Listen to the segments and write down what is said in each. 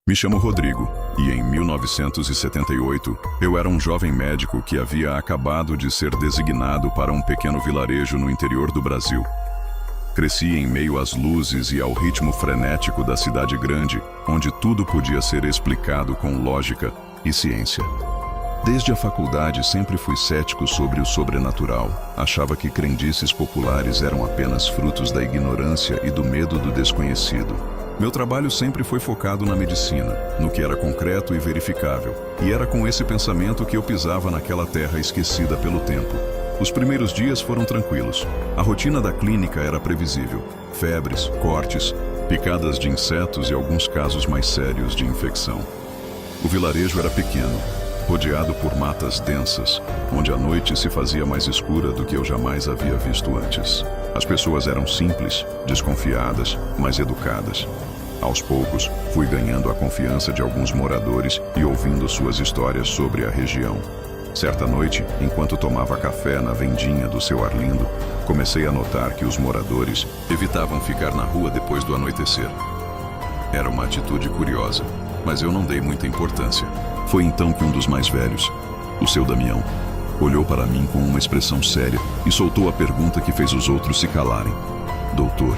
Me chamo Rodrigo, e em 1978, eu era um jovem médico que havia acabado de ser designado para um pequeno vilarejo no interior do Brasil. Cresci em meio às luzes e ao ritmo frenético da cidade grande, onde tudo podia ser explicado com lógica e ciência. Desde a faculdade sempre fui cético sobre o sobrenatural. Achava que crendices populares eram apenas frutos da ignorância e do medo do desconhecido. Meu trabalho sempre foi focado na medicina, no que era concreto e verificável, e era com esse pensamento que eu pisava naquela terra esquecida pelo tempo. Os primeiros dias foram tranquilos. A rotina da clínica era previsível: febres, cortes, picadas de insetos e alguns casos mais sérios de infecção. O vilarejo era pequeno, rodeado por matas densas, onde a noite se fazia mais escura do que eu jamais havia visto antes. As pessoas eram simples, desconfiadas, mas educadas. Aos poucos, fui ganhando a confiança de alguns moradores e ouvindo suas histórias sobre a região. Certa noite, enquanto tomava café na vendinha do seu Arlindo, comecei a notar que os moradores evitavam ficar na rua depois do anoitecer. Era uma atitude curiosa, mas eu não dei muita importância. Foi então que um dos mais velhos, o seu Damião, olhou para mim com uma expressão séria e soltou a pergunta que fez os outros se calarem. Doutor,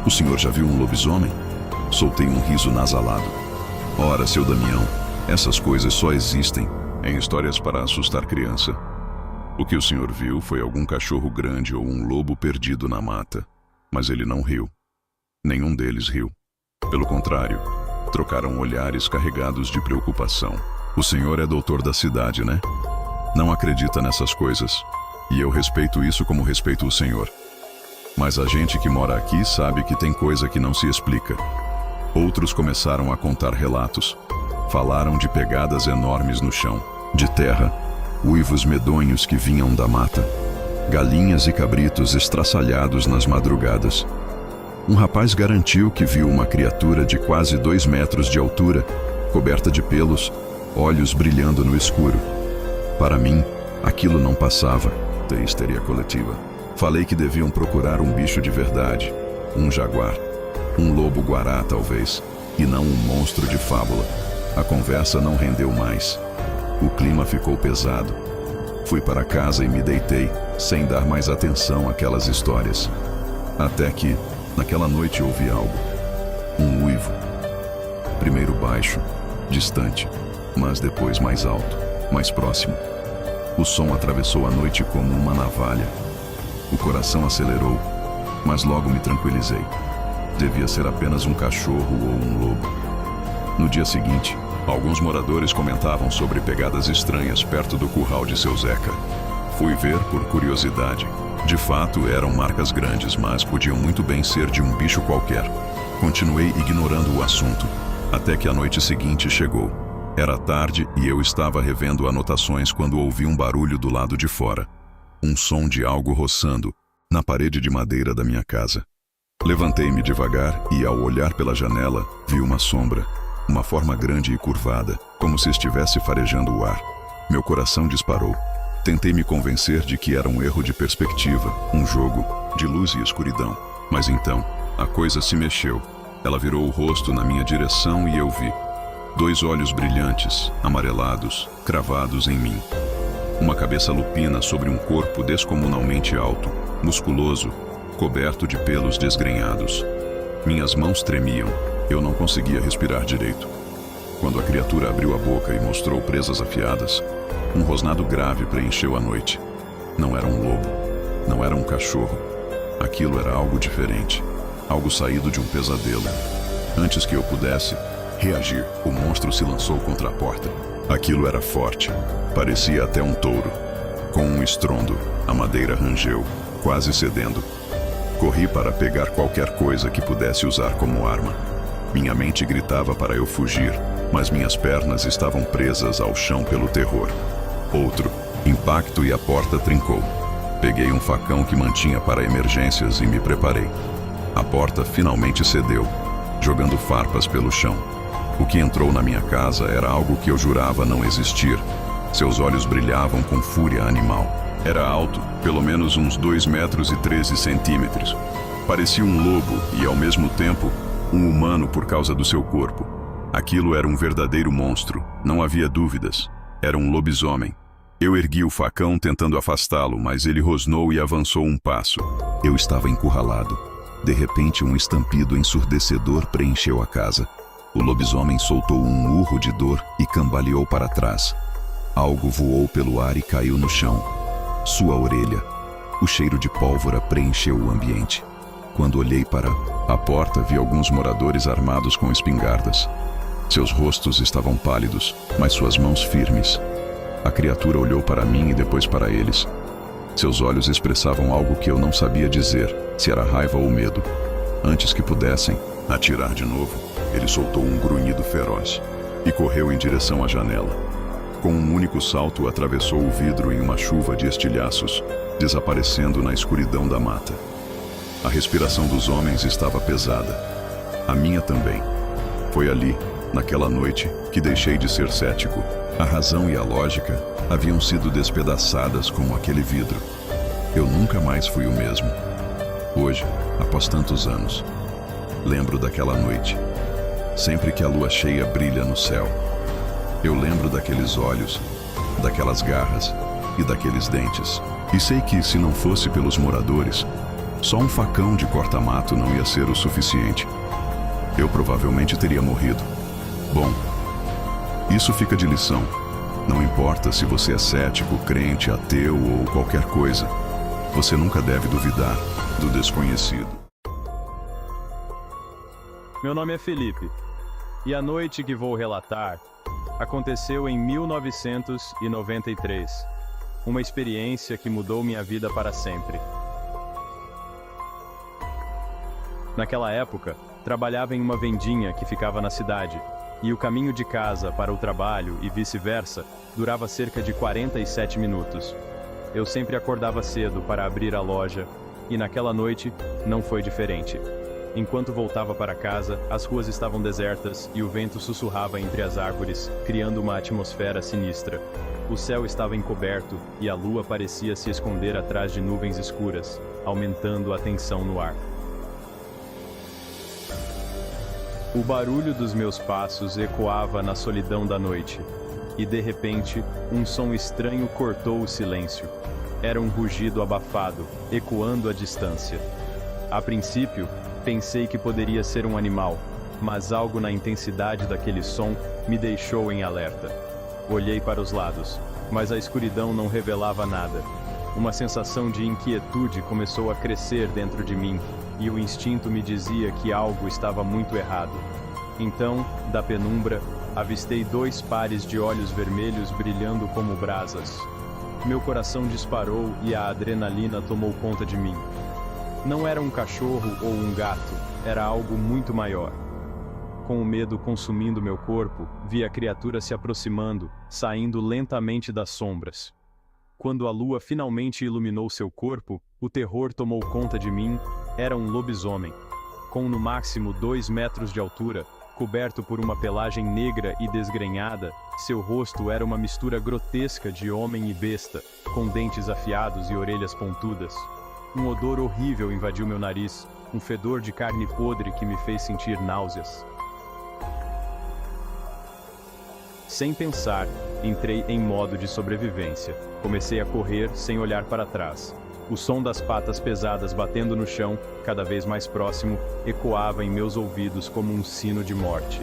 o senhor já viu um lobisomem? Soltei um riso nasalado. Ora, seu Damião, essas coisas só existem em histórias para assustar criança. O que o senhor viu foi algum cachorro grande ou um lobo perdido na mata. Mas ele não riu. Nenhum deles riu. Pelo contrário, trocaram olhares carregados de preocupação. O senhor é doutor da cidade, né? Não acredita nessas coisas. E eu respeito isso como respeito o senhor. Mas a gente que mora aqui sabe que tem coisa que não se explica. Outros começaram a contar relatos. Falaram de pegadas enormes no chão, de terra, uivos medonhos que vinham da mata, galinhas e cabritos estraçalhados nas madrugadas. Um rapaz garantiu que viu uma criatura de quase 2 metros de altura, coberta de pelos, olhos brilhando no escuro. Para mim, aquilo não passava da histeria coletiva. Falei que deviam procurar um bicho de verdade, um jaguar, um lobo-guará talvez, e não um monstro de fábula. A conversa não rendeu mais. O clima ficou pesado. Fui para casa e me deitei, sem dar mais atenção àquelas histórias. Até que, naquela noite, ouvi algo. Um uivo. Primeiro baixo, distante, mas depois mais alto, mais próximo. O som atravessou a noite como uma navalha. O coração acelerou, mas logo me tranquilizei. Devia ser apenas um cachorro ou um lobo. No dia seguinte, alguns moradores comentavam sobre pegadas estranhas perto do curral de seu Zeca. Fui ver por curiosidade. De fato, eram marcas grandes, mas podiam muito bem ser de um bicho qualquer. Continuei ignorando o assunto, até que a noite seguinte chegou. Era tarde e eu estava revendo anotações quando ouvi um barulho do lado de fora. Um som de algo roçando na parede de madeira da minha casa. Levantei-me devagar e, ao olhar pela janela, vi uma sombra. Uma forma grande e curvada, como se estivesse farejando o ar. Meu coração disparou. Tentei me convencer de que era um erro de perspectiva, um jogo de luz e escuridão. Mas então, a coisa se mexeu. Ela virou o rosto na minha direção e eu vi 2 olhos brilhantes, amarelados, cravados em mim. Uma cabeça lupina sobre um corpo descomunalmente alto, musculoso, coberto de pelos desgrenhados. Minhas mãos tremiam. Eu não conseguia respirar direito. Quando a criatura abriu a boca e mostrou presas afiadas, um rosnado grave preencheu a noite. Não era um lobo, não era um cachorro. Aquilo era algo diferente, algo saído de um pesadelo. Antes que eu pudesse reagir, o monstro se lançou contra a porta. Aquilo era forte, parecia até um touro. Com um estrondo, a madeira rangeu, quase cedendo. Corri para pegar qualquer coisa que pudesse usar como arma. Minha mente gritava para eu fugir, mas minhas pernas estavam presas ao chão pelo terror. Outro impacto e a porta trincou. Peguei um facão que mantinha para emergências e me preparei. A porta finalmente cedeu, jogando farpas pelo chão. O que entrou na minha casa era algo que eu jurava não existir. Seus olhos brilhavam com fúria animal. Era alto, pelo menos uns 2 metros e 13 centímetros. Parecia um lobo e, ao mesmo tempo, um humano por causa do seu corpo. Aquilo era um verdadeiro monstro, não havia dúvidas. Era um lobisomem. Eu ergui o facão tentando afastá-lo, mas ele rosnou e avançou um passo. Eu estava encurralado. De repente, um estampido ensurdecedor preencheu a casa. O lobisomem soltou um urro de dor e cambaleou para trás. Algo voou pelo ar e caiu no chão. Sua orelha. O cheiro de pólvora preencheu o ambiente. Quando olhei para a porta, vi alguns moradores armados com espingardas. Seus rostos estavam pálidos, mas suas mãos firmes. A criatura olhou para mim e depois para eles. Seus olhos expressavam algo que eu não sabia dizer, se era raiva ou medo. Antes que pudessem atirar de novo, ele soltou um grunhido feroz e correu em direção à janela. Com um único salto, atravessou o vidro em uma chuva de estilhaços, desaparecendo na escuridão da mata. A respiração dos homens estava pesada. A minha também. Foi ali, naquela noite, que deixei de ser cético. A razão e a lógica haviam sido despedaçadas como aquele vidro. Eu nunca mais fui o mesmo. Hoje, após tantos anos, lembro daquela noite. Sempre que a lua cheia brilha no céu, eu lembro daqueles olhos, daquelas garras e daqueles dentes. E sei que, se não fosse pelos moradores, só um facão de corta-mato não ia ser o suficiente. Eu provavelmente teria morrido. Bom, isso fica de lição. Não importa se você é cético, crente, ateu ou qualquer coisa, você nunca deve duvidar do desconhecido. Meu nome é Felipe, e a noite que vou relatar aconteceu em 1993. Uma experiência que mudou minha vida para sempre. Naquela época, trabalhava em uma vendinha que ficava na cidade, e o caminho de casa para o trabalho e vice-versa durava cerca de 47 minutos. Eu sempre acordava cedo para abrir a loja, e naquela noite não foi diferente. Enquanto voltava para casa, as ruas estavam desertas e o vento sussurrava entre as árvores, criando uma atmosfera sinistra. O céu estava encoberto e a lua parecia se esconder atrás de nuvens escuras, aumentando a tensão no ar. O barulho dos meus passos ecoava na solidão da noite, e de repente, um som estranho cortou o silêncio. Era um rugido abafado, ecoando à distância. A princípio, pensei que poderia ser um animal, mas algo na intensidade daquele som me deixou em alerta. Olhei para os lados, mas a escuridão não revelava nada. Uma sensação de inquietude começou a crescer dentro de mim, e o instinto me dizia que algo estava muito errado. Então, da penumbra, avistei 2 pares de olhos vermelhos brilhando como brasas. Meu coração disparou e a adrenalina tomou conta de mim. Não era um cachorro ou um gato, era algo muito maior. Com o medo consumindo meu corpo, vi a criatura se aproximando, saindo lentamente das sombras. Quando a lua finalmente iluminou seu corpo, o terror tomou conta de mim. Era um lobisomem. Com no máximo 2 metros de altura, coberto por uma pelagem negra e desgrenhada, seu rosto era uma mistura grotesca de homem e besta, com dentes afiados e orelhas pontudas. Um odor horrível invadiu meu nariz, um fedor de carne podre que me fez sentir náuseas. Sem pensar, entrei em modo de sobrevivência. Comecei a correr sem olhar para trás. O som das patas pesadas batendo no chão, cada vez mais próximo, ecoava em meus ouvidos como um sino de morte.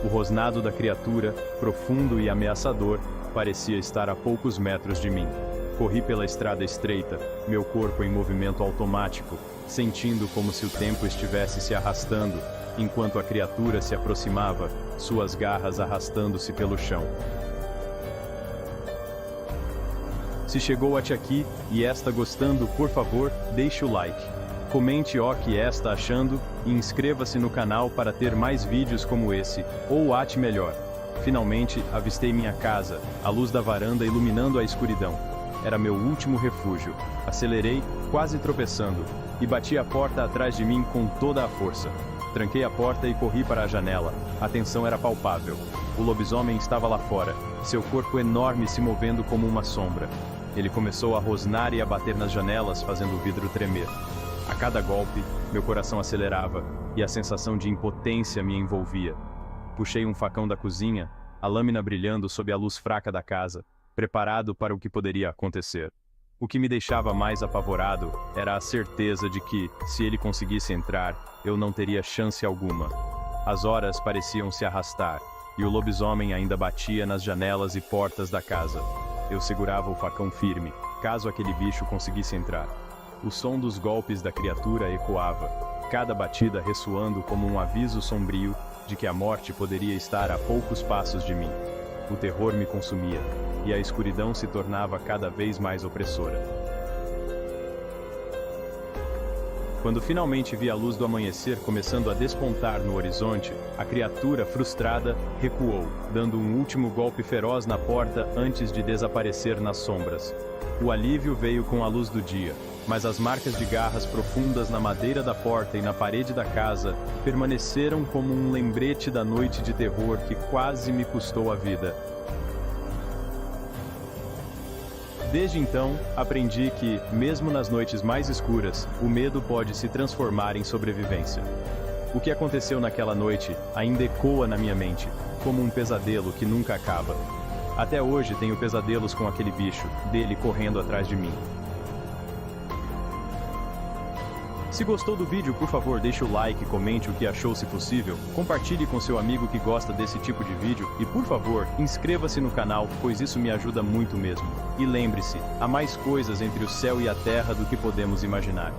O rosnado da criatura, profundo e ameaçador, parecia estar a poucos metros de mim. Corri pela estrada estreita, meu corpo em movimento automático, sentindo como se o tempo estivesse se arrastando, enquanto a criatura se aproximava, suas garras arrastando-se pelo chão. Se chegou até aqui e está gostando, por favor, deixe o like. Comente o que está achando e inscreva-se no canal para ter mais vídeos como esse, ou ate melhor. Finalmente, avistei minha casa, a luz da varanda iluminando a escuridão. Era meu último refúgio. Acelerei, quase tropeçando, e bati a porta atrás de mim com toda a força. Tranquei a porta e corri para a janela. A tensão era palpável. O lobisomem estava lá fora, seu corpo enorme se movendo como uma sombra. Ele começou a rosnar e a bater nas janelas, fazendo o vidro tremer. A cada golpe, meu coração acelerava e a sensação de impotência me envolvia. Puxei um facão da cozinha, a lâmina brilhando sob a luz fraca da casa, preparado para o que poderia acontecer. O que me deixava mais apavorado era a certeza de que, se ele conseguisse entrar, eu não teria chance alguma. As horas pareciam se arrastar, e o lobisomem ainda batia nas janelas e portas da casa. Eu segurava o facão firme, caso aquele bicho conseguisse entrar. O som dos golpes da criatura ecoava, cada batida ressoando como um aviso sombrio de que a morte poderia estar a poucos passos de mim. O terror me consumia, e a escuridão se tornava cada vez mais opressora. Quando finalmente vi a luz do amanhecer começando a despontar no horizonte, a criatura, frustrada, recuou, dando um último golpe feroz na porta antes de desaparecer nas sombras. O alívio veio com a luz do dia, mas as marcas de garras profundas na madeira da porta e na parede da casa permaneceram como um lembrete da noite de terror que quase me custou a vida. Desde então, aprendi que, mesmo nas noites mais escuras, o medo pode se transformar em sobrevivência. O que aconteceu naquela noite ainda ecoa na minha mente, como um pesadelo que nunca acaba. Até hoje tenho pesadelos com aquele bicho, dele correndo atrás de mim. Se gostou do vídeo, por favor, deixe o like, comente o que achou se possível, compartilhe com seu amigo que gosta desse tipo de vídeo e, por favor, inscreva-se no canal, pois isso me ajuda muito mesmo. E lembre-se, há mais coisas entre o céu e a terra do que podemos imaginar.